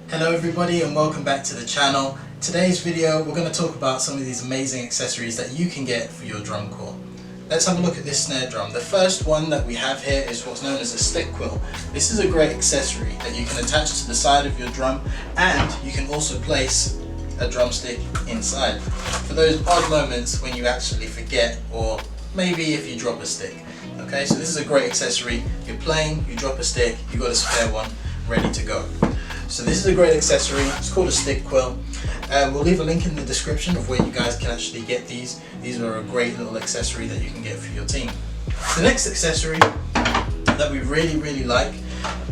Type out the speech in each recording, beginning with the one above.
Hello everybody and welcome back to the channel. Today's video we're going to talk about some of these amazing accessories that you can get for your drum corps. Let's have a look at this snare drum. The first one that we have here is what's known as a stick quill. This is a great accessory that you can attach to the side of your drum, and you can also place a drumstick inside for those odd moments when you actually forget, or maybe if you drop a stick. Okay, so this is a great accessory. You're playing, you drop a stick, you got a spare one ready to go. So this is a great accessory. It's called a stick quill. We'll leave a link in the description of where you guys can actually get these. These are a great little accessory that you can get for your team. The next accessory that we really like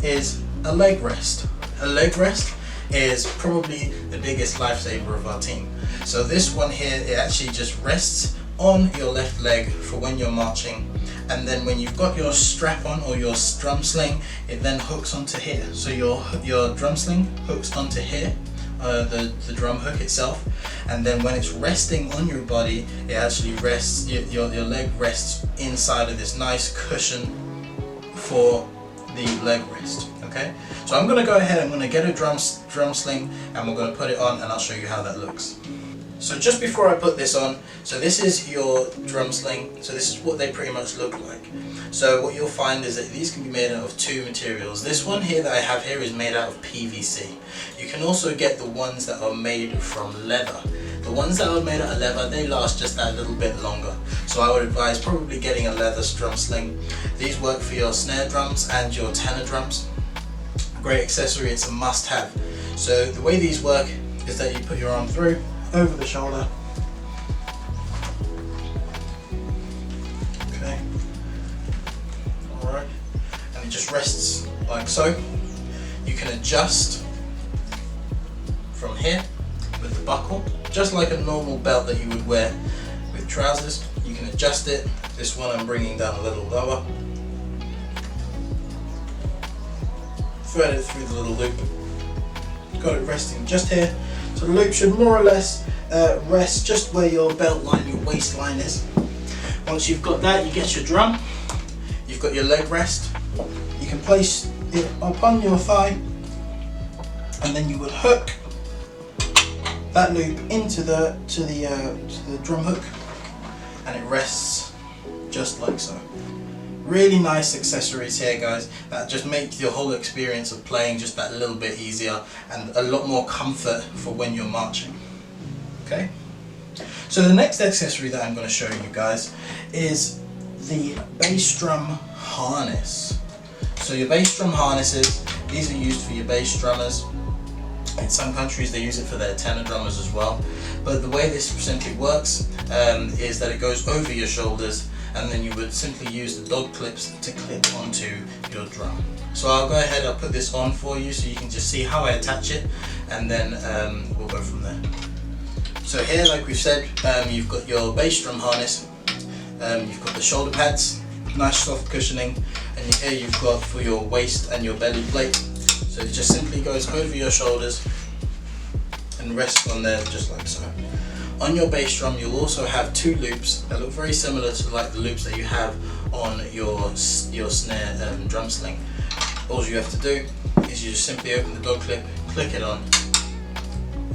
is a leg rest. A leg rest is probably the biggest lifesaver of our team. So this one here, it actually just rests on your left leg for when you're marching, and then when you've got your strap on or your drum sling, it then hooks onto here. So your drum sling hooks onto here, the drum hook itself, and then when it's resting on your body, it actually rests, your leg rests inside of this nice cushion for the leg rest. Okay, so I'm going to go ahead, I'm going to get a drum sling and we're going to put it on, and I'll show you how that looks. So just before I put this on, so this is your drum sling, so this is what they pretty much look like. So what you'll find is that these can be made out of two materials. This one here that I have here is made out of PVC. You can also get the ones that are made from leather. The ones that are made out of leather, they last just that little bit longer. So I would advise probably getting a leather drum sling. These work for your snare drums and your tenor drums. Great accessory, it's a must have. So the way these work is that you put your arm through, over the shoulder. Okay. Alright. And it just rests like so. You can adjust from here with the buckle, just like a normal belt that you would wear with trousers. You can adjust it. This one I'm bringing down a little lower. Thread it through the little loop. Got it resting just here. So the loop should more or less rest just where your belt line, your waistline is. Once you've got that, you get your drum, you've got your leg rest, you can place it upon your thigh, and then you would hook that loop into the drum hook, and it rests just like so. Really nice accessories here, guys, that just make your whole experience of playing just that little bit easier and a lot more comfort for when you're marching. Okay, so the next accessory that I'm going to show you guys is the bass drum harness. So your bass drum harnesses, these are used for your bass drummers. In some countries they use it for their tenor drummers as well, but the way this simply works is that it goes over your shoulders, and then you would simply use the dog clips to clip onto your drum. So I'll go ahead, I'll put this on for you so you can just see how I attach it, and then we'll go from there. So here, like we've said, you've got your bass drum harness, you've got the shoulder pads, nice soft cushioning, and here you've got for your waist and your belly plate. So it just simply goes over your shoulders and rests on there just like so. On your bass drum, you'll also have two loops that look very similar to like the loops that you have on your snare drum sling. All you have to do is you just simply open the dog clip, click it on,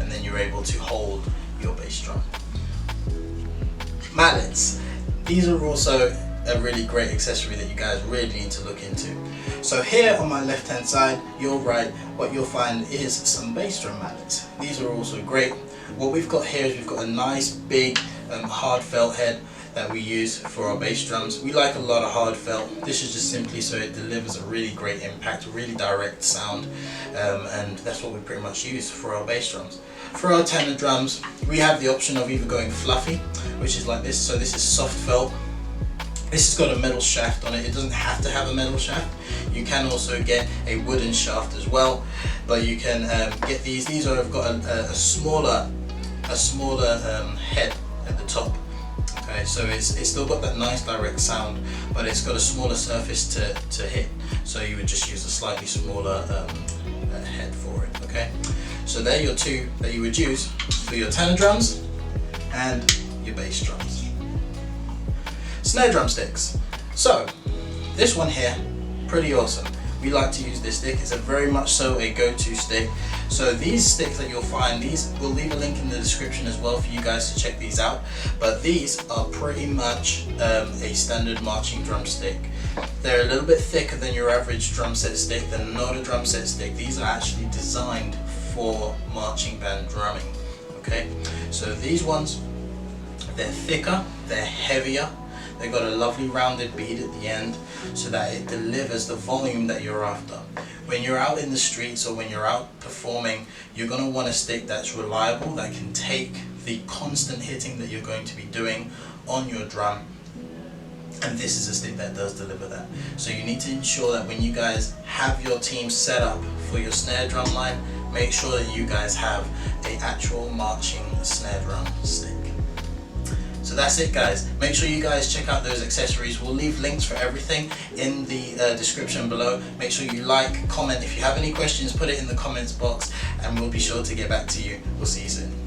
and then you're able to hold your bass drum. Mallets. These are also a really great accessory that you guys really need to look into. So here on my left hand side, your right, what you'll find is some bass drum mallets. These are also great. What we've got here is we've got a nice big hard felt head that we use for our bass drums. We like a lot of hard felt. This is just simply so it delivers a really great impact, a really direct sound, and that's what we pretty much use for our bass drums. For our tenor drums, we have the option of either going fluffy, which is like this, so this is soft felt. This has got a metal shaft on it. It doesn't have to have a metal shaft. You can also get a wooden shaft as well, but you can get these. These have got a smaller head at the top. Okay, so it's still got that nice direct sound, but it's got a smaller surface to hit. So you would just use a slightly smaller head for it. Okay, so they're your two that you would use for your tenor drums and your bass drums. Snare drumsticks. So this one here, pretty awesome. We like to use this stick. It's a very much so a go-to stick So these sticks that you'll find, these, we'll leave a link in the description as well for you guys to check these out, but these are pretty much a standard marching drum stick. They're a little bit thicker than your average drum set stick. They're not a drum set stick. These are actually designed for marching band drumming. Okay, so these ones, they're thicker, they're heavier, they've got a lovely rounded bead at the end so that it delivers the volume that you're after. When you're out in the streets or when you're out performing, you're going to want a stick that's reliable, that can take the constant hitting that you're going to be doing on your drum. And this is a stick that does deliver that. So you need to ensure that when you guys have your team set up for your snare drum line, make sure that you guys have an actual marching snare drum stick. So that's it, guys. Make sure you guys check out those accessories. We'll leave links for everything in the description below. Make sure you like, comment. If you have any questions, put it in the comments box and we'll be sure to get back to you. We'll see you soon.